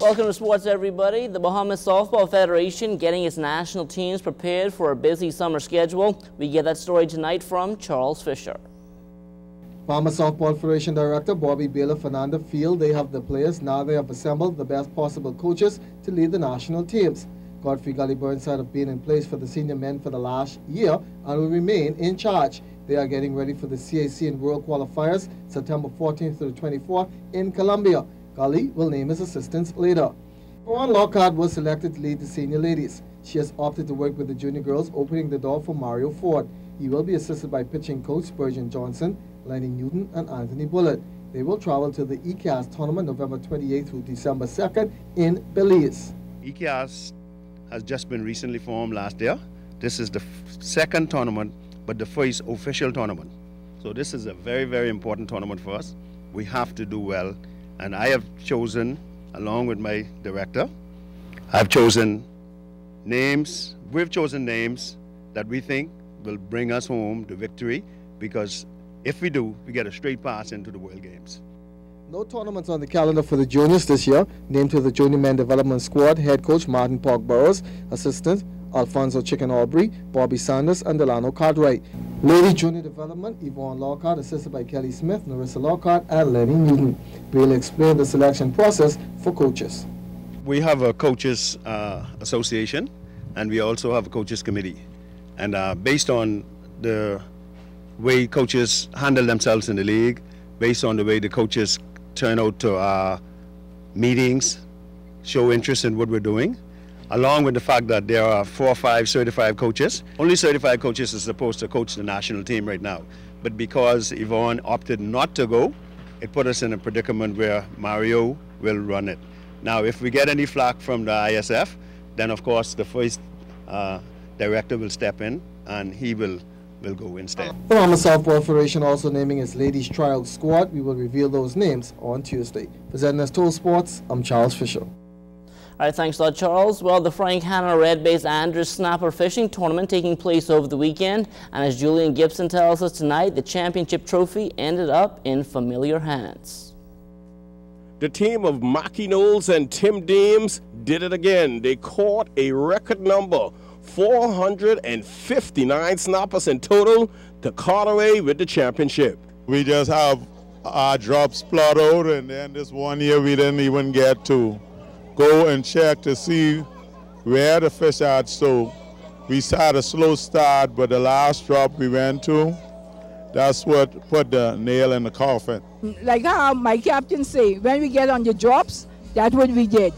Welcome to sports, everybody. The Bahamas Softball Federation getting its national teams prepared for a busy summer schedule. We get that story tonight from Charles Fisher. Bahamas Softball Federation Director Bobby Baylor Fernanda feel they have the players. Now they have assembled the best possible coaches to lead the national teams. Godfrey Gully Burnside have been in place for the senior men for the last year and will remain in charge. They are getting ready for the CAC and World Qualifiers September 14th to the 24th in Colombia. Gully will name his assistants later. Yvonne Lockhart was selected to lead the senior ladies. She has opted to work with the junior girls, opening the door for Mario Ford. He will be assisted by pitching coach Spurgeon Johnson, Lenny Newton, and Anthony Bullitt. They will travel to the ECAS tournament November 28th through December 2nd in Belize. ECAS has just been recently formed last year. This is the second tournament, but the first official tournament. So this is a very, very important tournament for us. We have to do well. And I have chosen, along with my director, we've chosen names that we think will bring us home to victory, because if we do, we get a straight pass into the World Games. No tournaments on the calendar for the juniors this year. Named to the Junior Men Development Squad, head coach Martin Park Burrows, assistant Alfonso Chicken Aubrey, Bobby Sanders, and Delano Cartwright. Lady Junior Development, Yvonne Lockhart, assisted by Kelly Smith, Narissa Lockhart, and Lenny Newton. We'll explain the selection process for coaches. We have a coaches association, and we also have a coaches committee. And based on the way coaches handle themselves in the league, based on the way the coaches turn out to our meetings, show interest in what we're doing, along with the fact that there are 4 or 5 certified coaches. Only certified coaches are supposed to coach the national team right now. But because Yvonne opted not to go, it put us in a predicament where Mario will run it. Now, if we get any flack from the ISF, then of course the first director will step in and he will go instead. The Bahamas Softball Federation also naming its ladies trial squad. We will reveal those names on Tuesday. For ZNS Total Sports, I'm Charles Fisher. All right, thanks a lot, Charles. Well, the Frank Hanna Red-Based Andrews Snapper Fishing Tournament taking place over the weekend. And as Julian Gibson tells us tonight, the championship trophy ended up in familiar hands. The team of Mackey, Knowles, and Tim Deems did it again. They caught a record number, 459 snappers in total, to cart away with the championship. We just have our drops plot out, and then this one year we didn't even get to go and check to see where the fish are. So we had a slow start, but the last drop we went to, that's what put the nail in the coffin. Like how my captain say, when we get on the drops, that's what we did.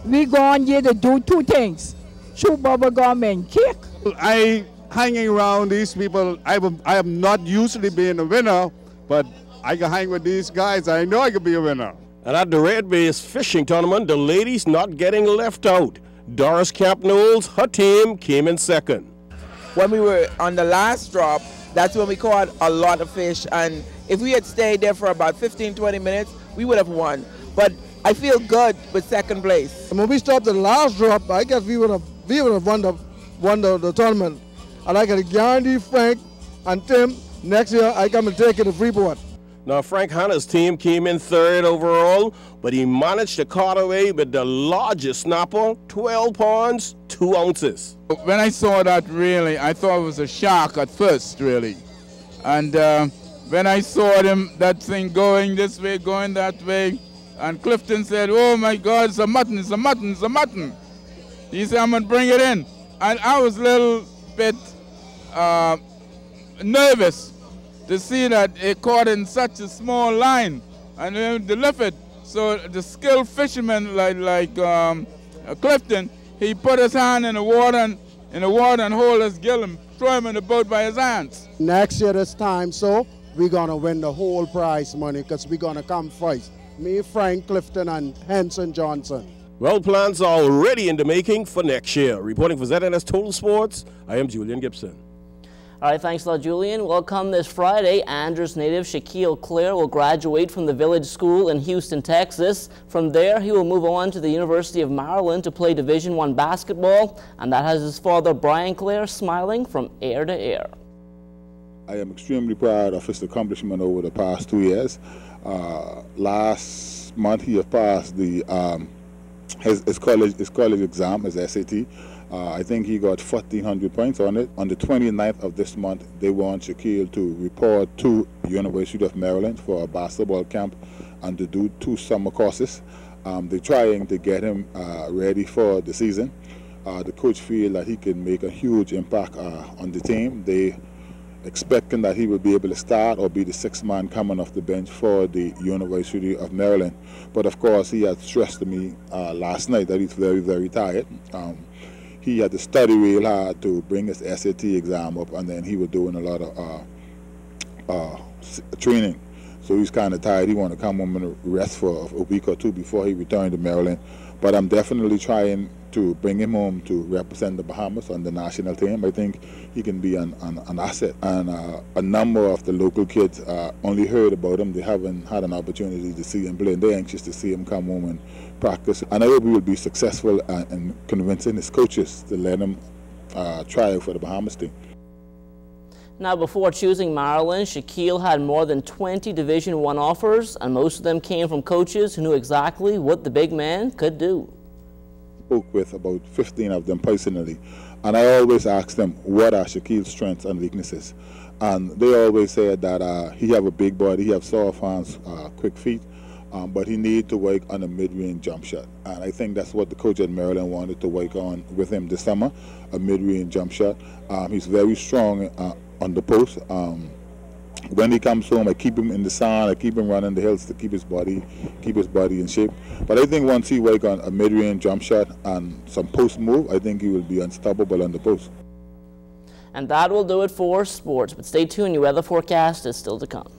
We go on here to do 2 things, chew bubble gum and kick. I hanging around these people, I am not usually being a winner, but I can hang with these guys, I know I can be a winner. And at the Red-Based Fishing Tournament, the ladies not getting left out. Doris Camp Knowles, her team came in second. When we were on the last drop, that's when we caught a lot of fish. And if we had stayed there for about 15-20 minutes, we would have won. But I feel good with second place. And when we stopped at the last drop, I guess we would have won the tournament. And I can guarantee Frank and Tim, next year I come and take it to Freeport. Now, Frank Hanna's team came in third overall, but he managed to cart away with the largest snapper, 12 pounds, 2 ounces. When I saw that, really, I thought it was a shark at first, really. And when I saw that thing going this way, going that way, and Clifton said, "Oh my God, it's a mutton, it's a mutton, it's a mutton." He said, "I'm going to bring it in." And I was a little bit nervous to see that it caught in such a small line and to lift it. So the skilled fisherman like Clifton, he put his hand in the water and hold his gill and throw him in the boat by his hands. Next year this time, so we're going to win the whole prize money because we're going to come first. Me, Frank, Clifton, and Henson Johnson. Well, plans are already in the making for next year. Reporting for ZNS Total Sports, I am Julian Gibson. All right, thanks a lot, Julian. Well, come this Friday, Andrews native Shaquille Clare will graduate from the Village School in Houston, Texas. From there, he will move on to the University of Maryland to play Division I basketball, and that has his father, Brian Clare, smiling from ear to ear. I am extremely proud of his accomplishment over the past 2 years. Last month, he has passed the his college exam, his SAT. I think he got 1,400 points on it. On the 29th of this month, they want Shaquille to report to University of Maryland for a basketball camp and to do 2 summer courses. They're trying to get him ready for the season. The coach feel that he can make a huge impact on the team. They expecting that he will be able to start or be the 6th man coming off the bench for the University of Maryland. But of course, he had stressed to me last night that he's very, very tired. He had to study real hard to bring his SAT exam up, and then he was doing a lot of training. So he's kind of tired. He want to come home and rest for a week or 2 before he returned to Maryland. But I'm definitely trying to bring him home to represent the Bahamas on the national team. I think he can be an asset. And a number of the local kids only heard about him. They haven't had an opportunity to see him play, and they're anxious to see him come home and practice. And I hope we will be successful in convincing his coaches to let him try out for the Bahamas team. Now, before choosing Maryland, Shaquille had more than 20 Division I offers, and most of them came from coaches who knew exactly what the big man could do. Spoke with about 15 of them personally, and I always asked them what are Shaquille's strengths and weaknesses, and they always said that he have a big body, he have soft hands, quick feet, but he need to work on a mid-range jump shot, and I think that's what the coach at Maryland wanted to work on with him this summer, a mid-range jump shot. He's very strong on the post. When he comes home, I keep him in the sun, I keep him running the hills to keep his body in shape. But I think once he work on a mid-range jump shot and some post move, I think he will be unstoppable on the post. And that will do it for sports, but stay tuned, your weather forecast is still to come.